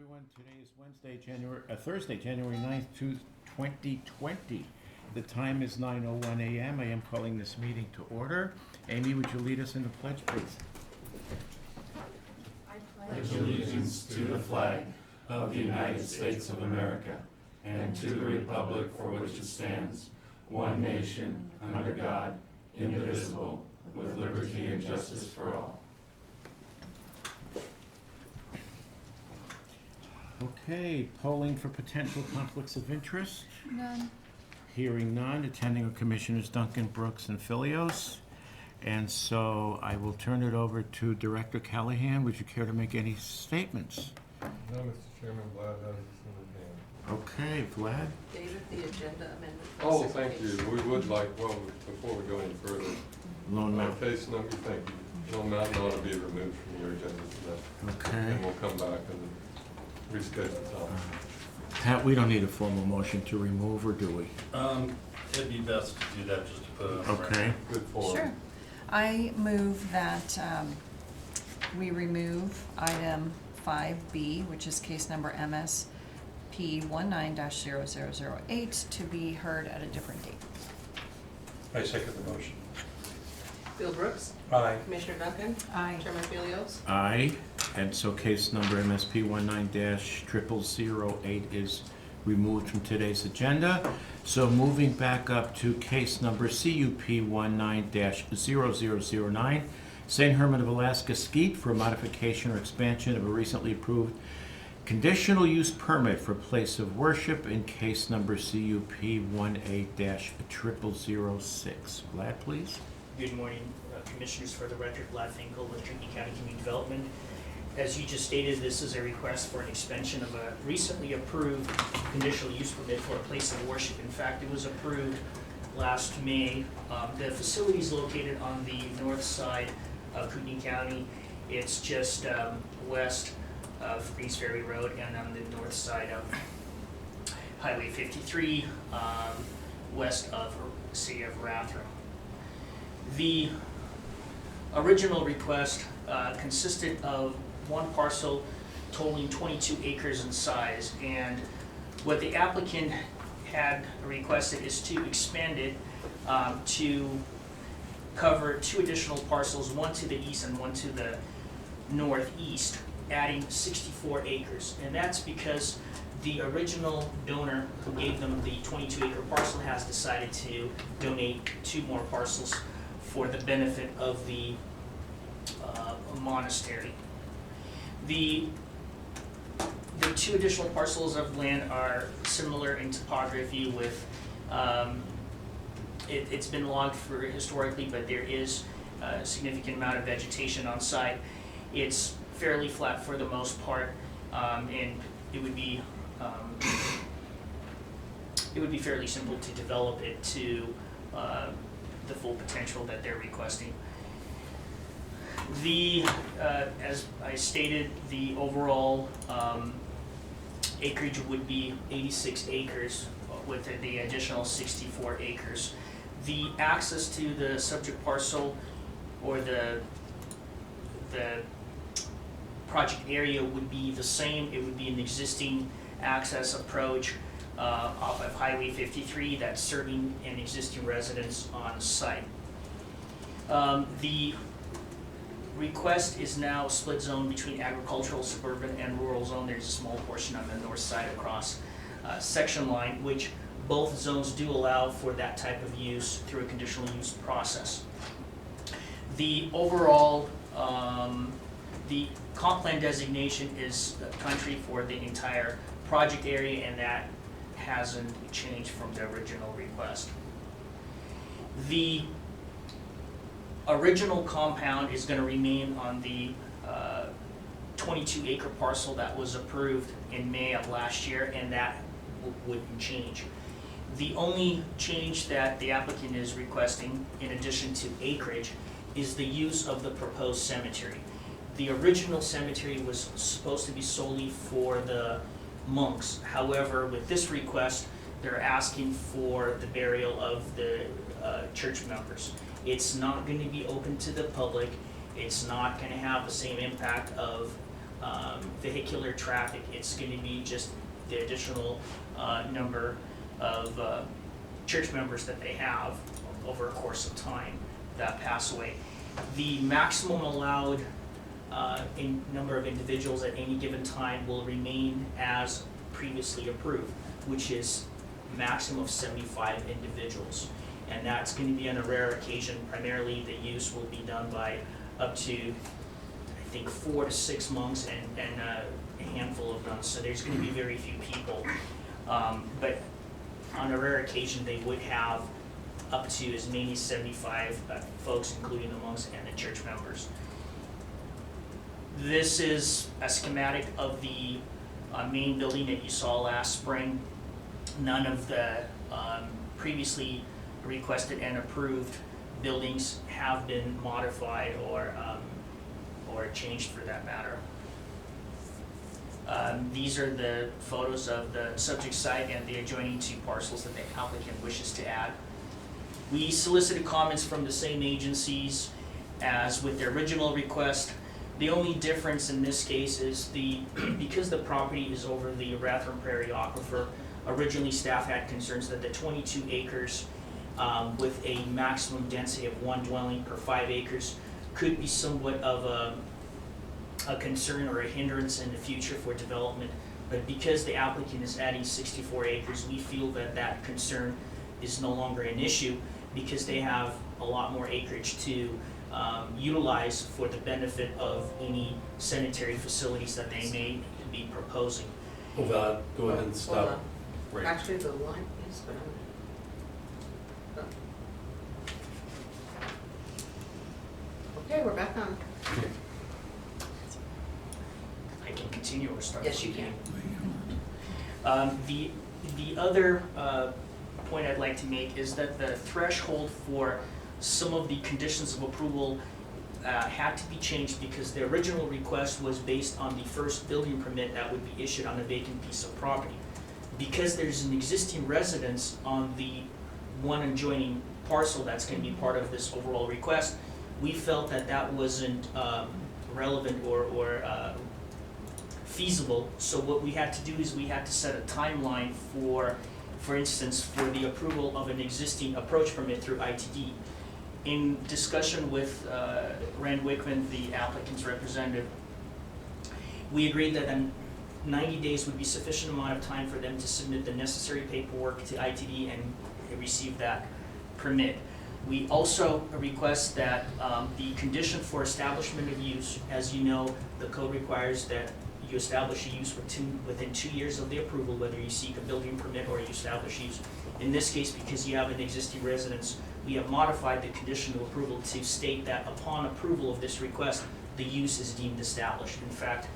everyone. Today is Thursday, January 9th, 2020. The time is 9:01 a.m. I am calling this meeting to order. Amy, would you lead us in the pledge, please? I pledge allegiance to the flag of the United States of America and to the republic for which it stands, one nation, under God, indivisible, with liberty and justice for all. Okay, polling for potential conflicts of interest. None. Hearing none. Attending are Commissioners Duncan, Brooks, and Filios. And so I will turn it over to Director Callahan. Would you care to make any statements? No, Mr. Chairman, Vlad has this in his hand. Okay, Vlad? David, the agenda amendment. Oh, thank you. We would like, well, before we go any further, Lone Mountain. case number, thank you. Lone Mountain ought to be removed from your agenda today. Okay. And we'll come back and reschedule time. Pat, we don't need a formal motion to remove, or do we? It'd be best to do that just to put it on the record. Okay. Good form. Sure. I move that we remove item 5B, which is case number MSP 19-0008, to be heard at a different date. I second the motion. Bill Brooks, Aye. Commissioner Duncan, Aye. Chairman Filios. Aye. And so case number MSP 19-0008 is removed from today's agenda. So moving back up to case number CUP 19-0009, St. Herman of Alaska Skeet for a modification or expansion of a recently approved conditional use permit for place of worship in case number CUP 18-0006. Vlad, please. Good morning, Commissioners. For the record, Vlad Finkel with Kootenai County Community Development. As you just stated, this is a request for an expansion of a recently approved conditional use permit for a place of worship. In fact, it was approved last May. The facility is located on the north side of Kootenai County. It's just west of Grease Ferry Road and on the north side of Highway 53, west of the city of Rathdrum. The original request consisted of one parcel totaling 22 acres in size, and what the applicant had requested is to expand it to cover two additional parcels, one to the east and one to the northeast, adding 64 acres. And that's because the original donor who gave them the 22-acre parcel has decided to donate two more parcels for the benefit of the monastery. The two additional parcels of land are similar in topography with, it's been logged for historically, but there is a significant amount of vegetation on site. It's fairly flat for the most part, and it would be fairly simple to develop it to the full potential that they're requesting. As I stated, the overall acreage would be 86 acres with the additional 64 acres. The access to the subject parcel or the project area would be the same. It would be an existing access approach off of Highway 53 that's serving an existing residence on site. The request is now split zone between agricultural, suburban, and rural zone. There's a small portion on the north side across section line, which both zones do allow for that type of use through a conditional use process. The overall, the comp plan designation is country for the entire project area, and that hasn't changed from the original request. The original compound is going to remain on the 22-acre parcel that was approved in May of last year, and that wouldn't change. The only change that the applicant is requesting, in addition to acreage, is the use of the proposed cemetery. The original cemetery was supposed to be solely for the monks. However, with this request, they're asking for the burial of the church members. It's not going to be open to the public. It's not going to have the same impact of vehicular traffic. It's going to be just the additional number of church members that they have over a course of time that pass away. The maximum allowed number of individuals at any given time will remain as previously approved, which is maximum of 75 individuals. And that's going to be on a rare occasion. Primarily, the use will be done by up to, I think, 4 to 6 monks and a handful of nuns. So there's going to be very few people. But on a rare occasion, they would have up to as many as 75 folks, including the monks and the church members. This is a schematic of the main building that you saw last spring. None of the previously requested and approved buildings have been modified or changed for that matter. These are the photos of the subject site and the adjoining 2 parcels that the applicant wishes to add. We solicited comments from the same agencies as with the original request. The only difference in this case is because the property is over the Rathdrum Prairie Aquifer, originally staff had concerns that the 22 acres with a maximum density of 1 dwelling per 5 acres could be somewhat of a concern or a hindrance in the future for development. But because the applicant is adding 64 acres, we feel that that concern is no longer an issue because they have a lot more acreage to utilize for the benefit of any sanitary facilities that they may be proposing. Hold on, go ahead and Hold stop. on. Right. Actually, the line is, but okay, we're back on. I can continue or start? Yes, you can. The other point I'd like to make is that the threshold for some of the conditions of approval had to be changed because the original request was based on the first building permit that would be issued on a vacant piece of property. Because there's an existing residence on the one adjoining parcel that's going to be part of this overall request, we felt that that wasn't relevant or feasible. So what we had to do is we had to set a timeline for instance, for the approval of an existing approach permit through ITD. In discussion with Rand Wickman, the applicant's representative, we agreed that 90 days would be sufficient amount of time for them to submit the necessary paperwork to ITD and receive that permit. We also request that the condition for establishment of use, as you know, the code requires that you establish a use within 2 years of the approval, whether you seek a building permit or you establish use. In this case, because you have an existing residence, we have modified the condition of approval to state that upon approval of this request, the use is deemed established. In fact,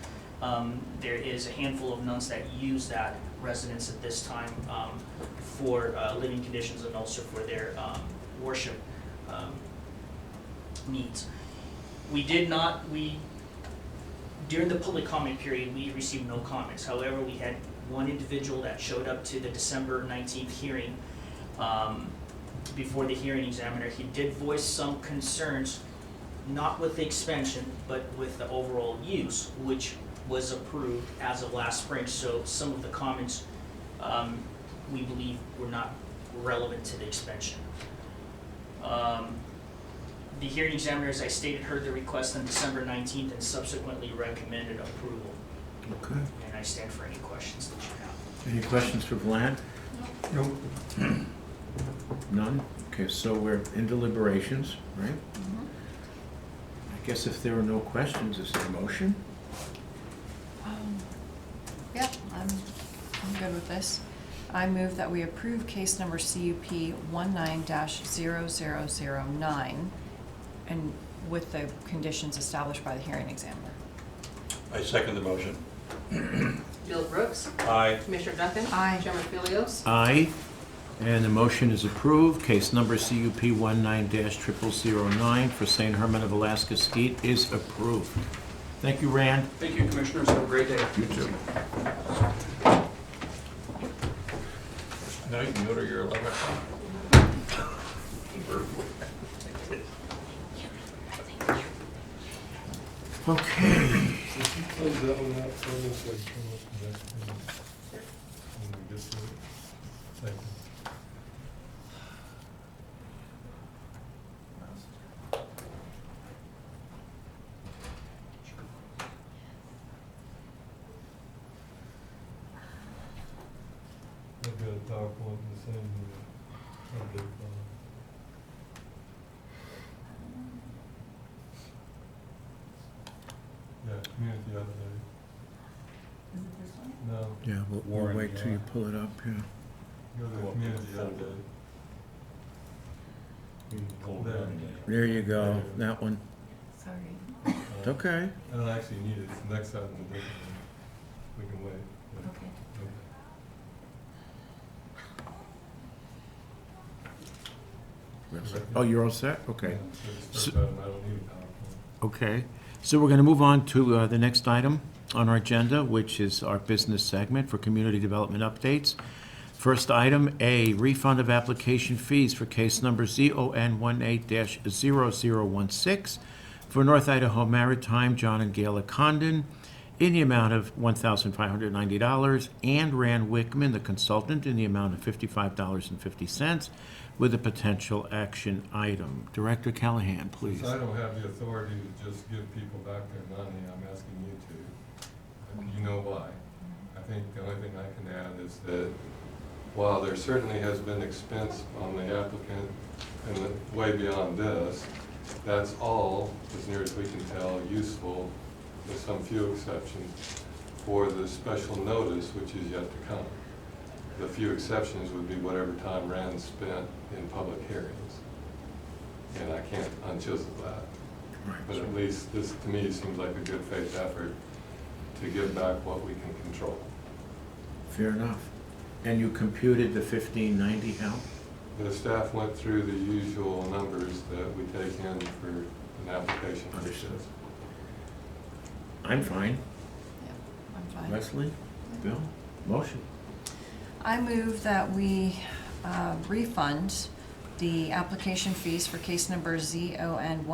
there is a handful of nuns that use that residence at this time for living conditions and also for their worship needs. During the public comment period, we received no comments. However, we had one individual that showed up to the December 19th hearing before the hearing examiner. He did voice some concerns, not with the expansion, but with the overall use, which was approved as of last spring. So some of the comments we believe were not relevant to the expansion. The hearing examiner, as I stated, heard the request on December 19th and subsequently recommended approval. Okay. And I stand for any questions that you have. Any questions for Vlad? Nope. None? Okay, so we're in deliberations, right? I guess if there are no questions, is there a motion? Yeah, I'm good with this. I move that we approve case number CUP 19-0009 and with the conditions established by the hearing examiner. I second the motion. Bill Brooks, Aye. Commissioner Duncan. Aye. Chairman Philios. Aye. And the motion is approved. Case number CUP 19-0009 for St. Herman of Alaska Skeet is approved. Thank you, Rand. Thank you, Commissioners. Have a great day. You too. Now you can go to your 11 o'clock. Okay. Close that one out for me, so I can come up with that when we get to it. Thank you. I've got a PowerPoint in the same update file. Yeah, community update. Is it this one? No, Yeah, we'll Warren, wait till you yeah. pull it up, yeah. go to Go up community to the folder. update. Hold There. on. There you go, that one. Sorry. It's okay. I don't actually need it, it's the next item, the different one. We can wait. Yeah. Okay. Okay. Oh, you're all set? Okay. Yeah, so this first item, I don't need a PowerPoint. Okay, so we're going to move on to the next item on our agenda, which is our business segment for community development updates. First item, A, refund of application fees for case number ZON 18-0016 for North Idaho Maritime, John and Gail Condon, in the amount of $1,590, and Rand Wickman, the consultant, in the amount of $55.50, with a potential action item. Director Callahan, please. Since I don't have the authority to just give people back their money, I'm asking you to. You know why. I think the only thing I can add is that while there certainly has been expense on the applicant and way beyond this, that's all, as near as we can tell, useful, with some few exceptions, for the special notice, which is yet to come. The few exceptions would be whatever time Rand spent in public hearings. And I can't unchisel that. But at least this, to me, seems like a good faith effort to give back what we can control. Fair enough. And you computed the $15.90 how? The staff went through the usual numbers that we take in for an application. Understood. I'm fine. Yeah, I'm fine. Leslie? Bill? Motion? I move that we refund the application fees for case number ZON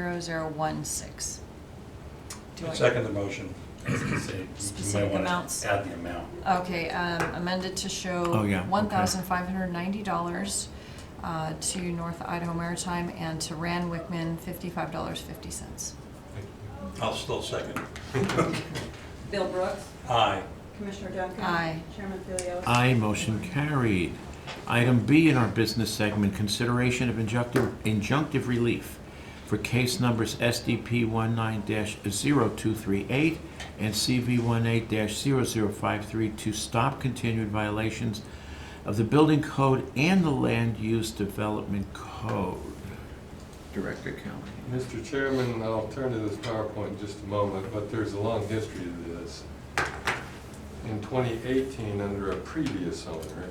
18-0016. Do I- Second the motion. I was gonna say, you Specific might wanna amounts. add the amount. Okay, amended to show Oh, yeah, okay. $1,590 to North Idaho Maritime and to Rand Wickman, $55.50. Thank you. I'll still second. Bill Brooks, Aye. Commissioner Duncan. Aye. Chairman Philios. Aye, motion carried. Item B in our business segment, consideration of injunctive relief for case numbers SDP 19-0238 and CV 18-0053 to stop continued violations of the building code and the land use development code. Director Callahan. Mr. Chairman, I'll turn to this PowerPoint in just a moment, but there's a long history to this. In 2018, under a previous owner,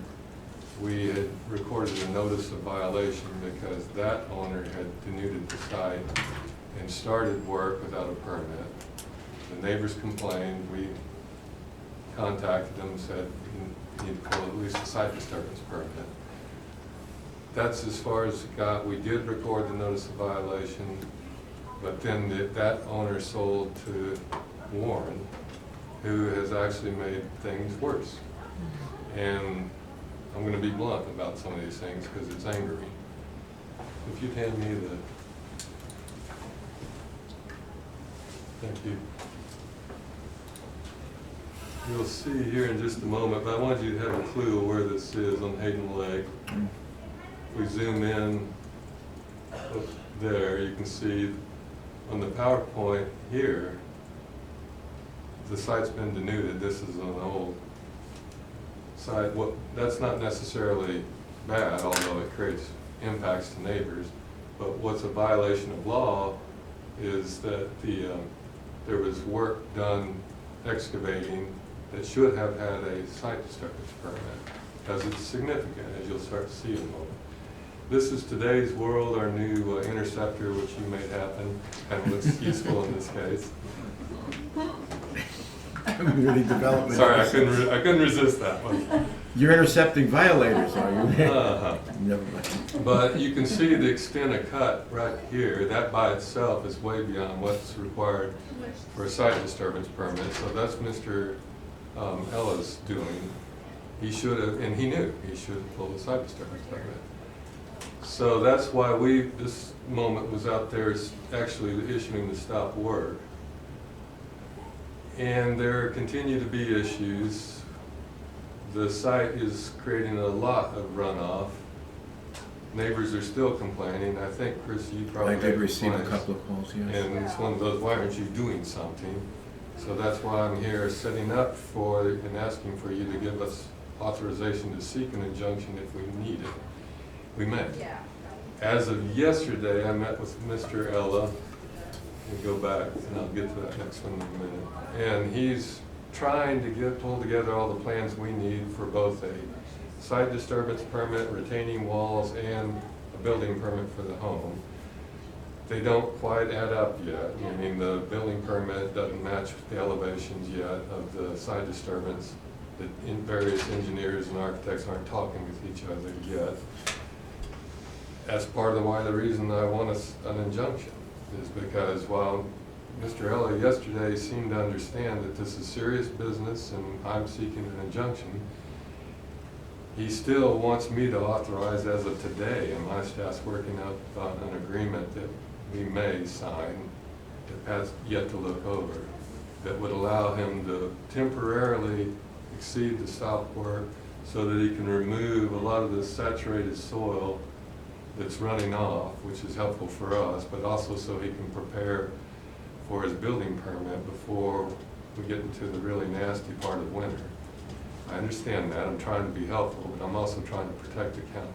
we had recorded a notice of violation because that owner had denuded the site and started work without a permit. The neighbors complained, we contacted them, said you need to pull at least a site disturbance permit. That's as far as it got. We did record the notice of violation, but then that owner sold to Warren, who has actually made things worse. And I'm going to be blunt about some of these things because it's angering. If you'd hand me the... Thank you. You'll see here in just a moment, but I wanted you to have a clue of where this is on Hayden Lake. If we zoom in up there, you can see on the PowerPoint here, the site's been denuded. This is an old site. Well, that's not necessarily bad, although it creates impacts to neighbors. But what's a violation of law is that there was work done excavating that should have had a site disturbance permit, because it's significant, as you'll start to see in a moment. This is today's world, our new interceptor, which you made happen, and looks useful in this case. Community development. Sorry, I couldn't resist that one. You're intercepting violators, are you? Uh-huh. Never mind. But you can see the extent of cut right here. That by itself is way beyond what's required for a site disturbance permit. So that's Mr. Ella's doing. He should have, and he knew, he should have pulled a site disturbance permit. So that's why this moment was out there actually issuing the stop work. And there continue to be issues. The site is creating a lot of runoff. Neighbors are still complaining. I think, Chris, you probably I did had receive a complaints. couple of calls, yes. And it's one of those, why aren't you doing something? So that's why I'm here setting up for and asking for you to give us authorization to seek an injunction if we need it. We may. As of yesterday, I met with Mr. Ella. And go back, and I'll get to that next one in a minute. And he's trying to pull together all the plans we need for both a site disturbance permit, retaining walls, and a building permit for the home. They don't quite add up yet, meaning the building permit doesn't match the elevations yet of the site disturbance. The various engineers and architects aren't talking with each other yet. That's part of the reason I want an injunction, is because while Mr. Ella yesterday seemed to understand that this is serious business and I'm seeking an injunction, he still wants me to authorize as of today, and my staff's working out on an agreement that we may sign, that has yet to look over, that would allow him to temporarily exceed the stop work so that he can remove a lot of the saturated soil that's running off, which is helpful for us, but also so he can prepare for his building permit before we get into the really nasty part of winter. I understand that. I'm trying to be helpful, but I'm also trying to protect the county.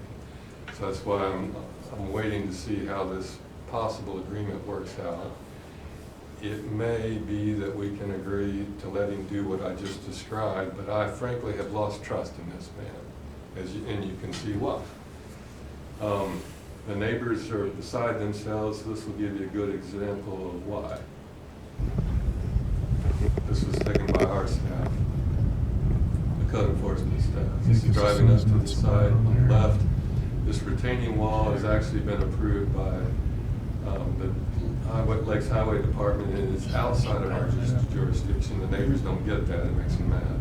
So that's why I'm waiting to see how this possible agreement works out. It may be that we can agree to let him do what I just described, but I frankly have lost trust in this man, and you can see why. The neighbors are beside themselves. This will give you a good example of why. This was taken by our staff, the code enforcement staff. This is driving us to the side on the left. This retaining wall has actually been approved by the Lakes Highway Department, and it's outside of our jurisdiction. The neighbors don't get that. It makes them mad.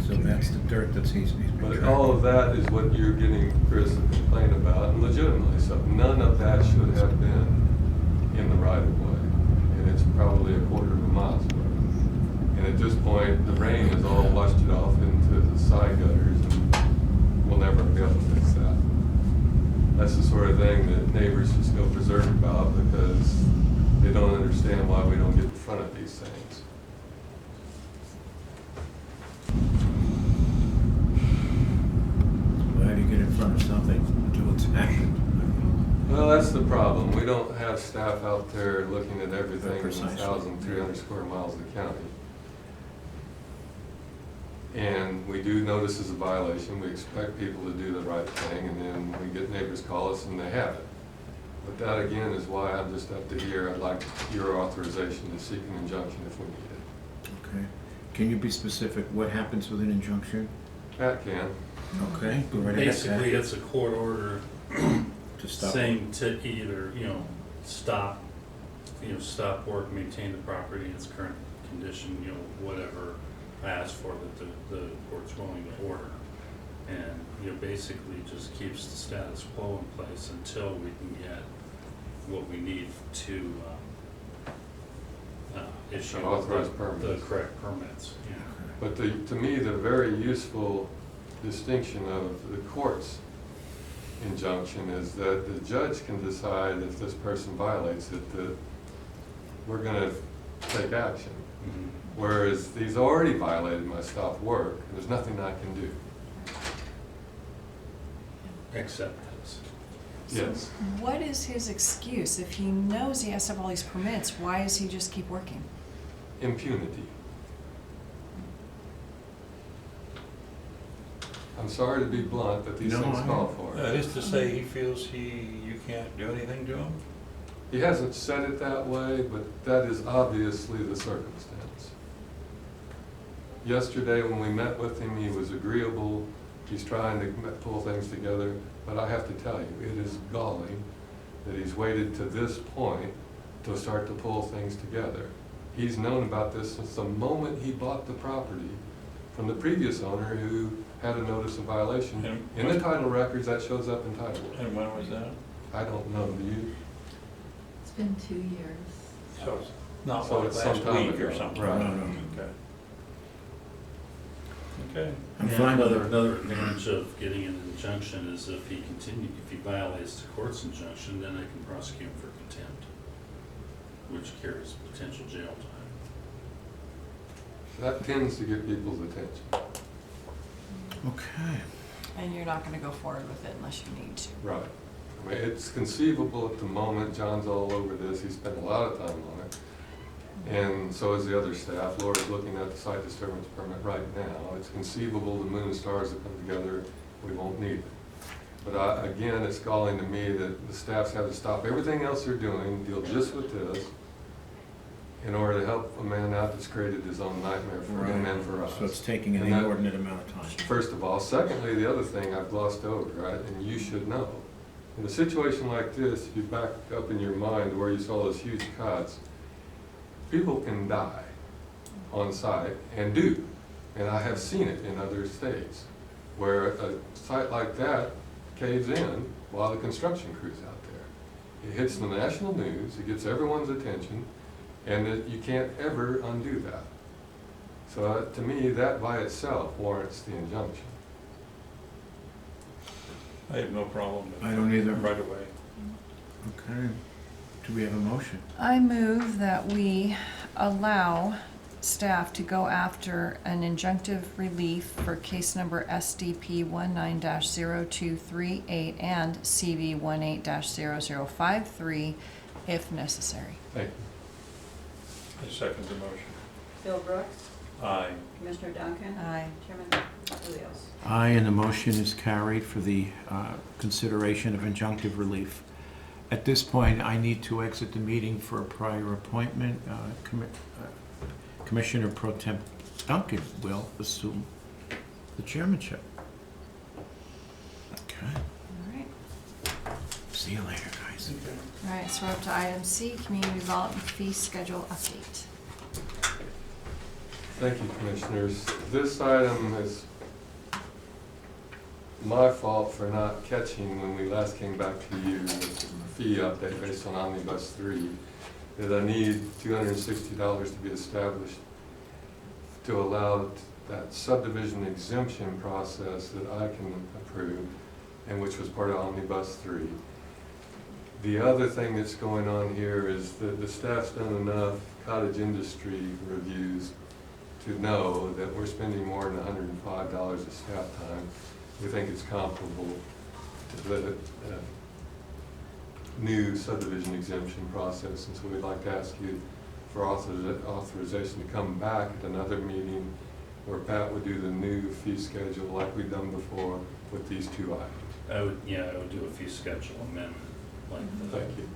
So that's the dirt that's he's been But tracking. all of that is what you're getting Chris a complaint about, and legitimately so. None of that should have been in the right of way, and it's probably a quarter of a mile's worth. And at this point, the rain has all washed it off into the side gutters, and we'll never be able to fix that. That's the sort of thing that neighbors just go berserk about because they don't understand why we don't get in front of these things. How do you get in front of something until it's happened? Well, that's the problem. We don't have staff out there looking at everything in Precisely. 1,300 square miles of the county. And we do notice it's a violation. We expect people to do the right thing, and then we get neighbors call us and they have it. But that again is why I'm just up to here. I'd like your authorization to seek an injunction if we need it. Okay. Can you be specific? What happens with an injunction? Pat can. Okay, go right ahead. Basically, it's a court order To stop. saying to either, stop work, maintain the property in its current condition, whatever I asked for that the court's willing to order. And, basically just keeps the status quo in place until we can get what we need to issue Authorized the permits. correct permits, But to me, the very useful distinction of the court's injunction is that the judge can decide if this person violates it, that we're going to take action. Mhm. Whereas he's already violated my stop work, and there's nothing I can do. Accept this. Yes. What is his excuse? If he knows he has to have all these permits, why does he just keep working? Impunity. I'm sorry to be blunt, but these No, things I call know. for That it. is to say, he feels you can't do anything to him? He hasn't said it that way, but that is obviously the circumstance. Yesterday, when we met with him, he was agreeable. He's trying to pull things together. But I have to tell you, it is galling that he's waited to this point to start to pull things together. He's known about this since the moment he bought the property from the previous owner who had a notice of violation. And- In the title records, that shows up in title. And when was that? I don't know, do you? It's been 2 years. So it's not So like it's some last time week or ago. something? Right. No, no. Okay. Okay. I'm Yeah, fine with another advantage of getting an injunction is if he violates the court's injunction, then I can prosecute him for contempt, which carries potential jail time. That tends to get people's attention. Okay. And you're not gonna go forward with it unless you need to. Right. I mean, it's conceivable at the moment, John's all over this, he spent a lot of time on it. And so is the other staff. Laura's looking at the site disturbance permit right now. It's conceivable the moon and stars that come together, we won't need it. But again, it's galling to me that the staffs have to stop everything else they're doing, deal just with this, in order to help a man out that's created his own nightmare for him and for us. So it's taking an And that- inordinate amount of time. First of all. Secondly, the other thing I've glossed over, right, and you should know, in a situation like this, you back up in your mind where you saw those huge cuts, people can die on site, and do. And I have seen it in other states, where a site like that caves in while the construction crew's out there. It hits the national news, it gets everyone's attention, and that you can't ever undo that. So to me, that by itself warrants the injunction. I have no problem with I don't either. right away. Okay. Do we have a motion? I move that we allow staff to go after an injunctive relief for case number SDP 19-0238 and CV 18-0053 if necessary. Thank you. I second the motion. Bill Brooks, Aye. Commissioner Duncan. Aye. Chairman Rios. Aye, and the motion is carried for the consideration of injunctive relief. At this point, I need to exit the meeting for a prior appointment. Commissioner Pro Temp Duncan will assume the chairmanship. Okay, All right. see you later, guys. All right, so we're up to item C, community development fee schedule update. Thank you, Commissioners. This item is my fault for not catching when we last came back to you with the fee update based on Omnibus 3, that I need $260 to be established to allow that subdivision exemption process that I can approve, and which was part of Omnibus 3. The other thing that's going on here is that the staff's done enough cottage industry reviews to know that we're spending more than $105 of staff time. We think it's comparable to the new subdivision exemption process, and so we'd like to ask you for authorization to come back at another meeting where Pat would do the new fee schedule like we've done before with these two items. I would do a fee schedule amendment like Thank you.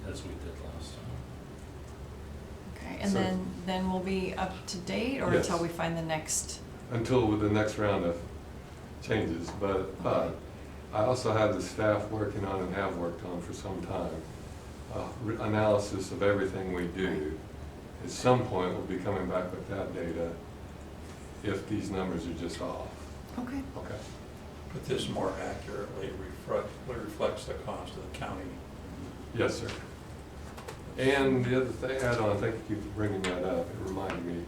as we did last time. Okay, and So- then we'll be up to date or Yes. until we find the next? Until with the next round of changes, but I also have the staff working on and have worked on for some time, analysis of everything we do. At some point, we'll be coming back with that data if these numbers are just off. Okay. Okay. But this more accurately reflects the cost of the county. Yes, sir. And the other thing, thank you for bringing that up. It reminded me,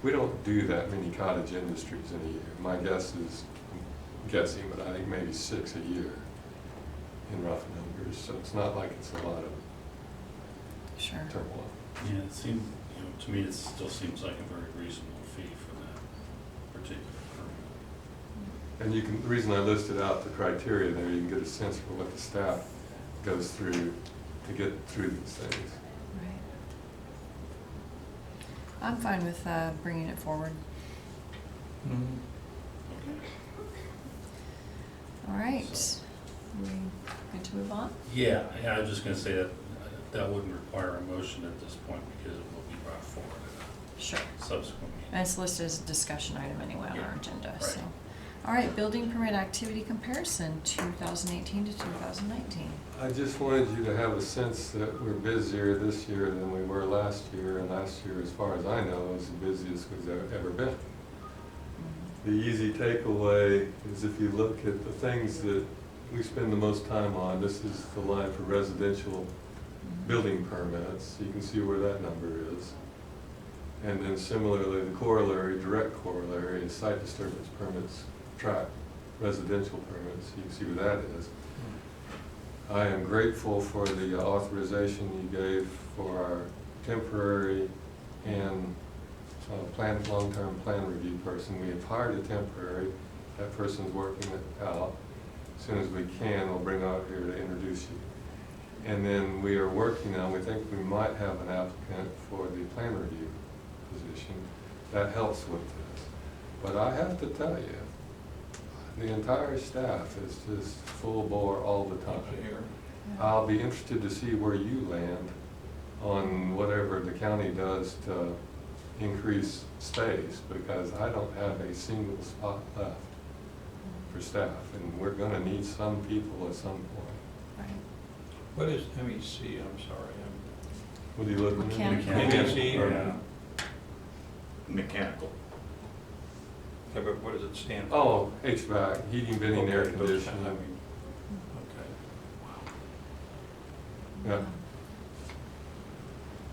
we don't do that many cottage industries in a year. My guess is, I'm guessing, but I think maybe 6 a year in rough numbers. So it's not like it's a lot of Sure. turmoil. Yeah, it seemed, to me, it still seems like a very reasonable fee for that particular permit. And the reason I listed out the criteria there, you can get a sense for what the staff goes through to get through these things. Right. I'm fine with bringing it forward. All right. We good to move on? Yeah, I was just gonna say that wouldn't require a motion at this point because it will be brought forward Sure. subsequent meeting. And it's listed as a discussion item anyway on our Yeah, agenda, right. so. All right, building permit activity comparison, 2018 to 2019. I just wanted you to have a sense that we're busier this year than we were last year, and last year, as far as I know, is the busiest we've ever been. The easy takeaway is if you look at the things that we spend the most time on, this is the line for residential building permits. You can see where that number is. And then similarly, the corollary, direct corollary, is site disturbance permits track residential permits. You can see where that is. I am grateful for the authorization you gave for our temporary and long-term plan review person. We have hired a temporary. That person's working it out. As soon as we can, we'll bring her out here to introduce you. And then we are working on, we think we might have an applicant for the plan review position. That helps with this. But I have to tell you, the entire staff is just full bore all the time. I'll be interested to see where you land on whatever the county does to increase space, because I don't have a single spot left for staff, and we're gonna need some people at some point. Right. What is MEC? I'm sorry. What are you looking at? Mechanical. MEC? Or mechanical. Okay, but what does it stand for? Oh, HVAC, heating, venting, air Okay, those- conditioning. I mean, okay.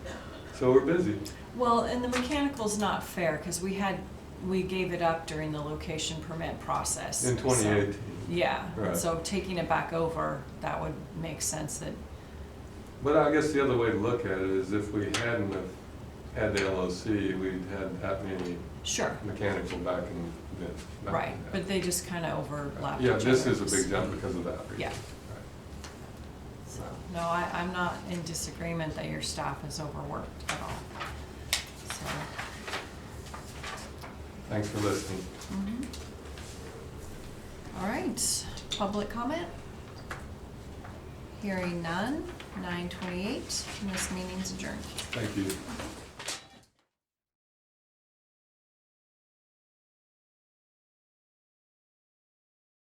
Yeah. So we're busy. Well, and the mechanical's not fair, because we gave it up during the location permit process. In so- 2018. Yeah, Right. so taking it back over, that would make sense that, But I guess the other way to look at it is if we hadn't have had the LOC, we'd had that many sure, mechanical back in the. right, but they just kind of overlap. Yeah, each this other. is a big jump because of that reason. Yeah. Right. So, no, I'm not in disagreement that your staff is overworked at all. So, Thanks for listening. mhm. All right, public comment? Hearing none, 9:28, and this meeting's adjourned. Thank you.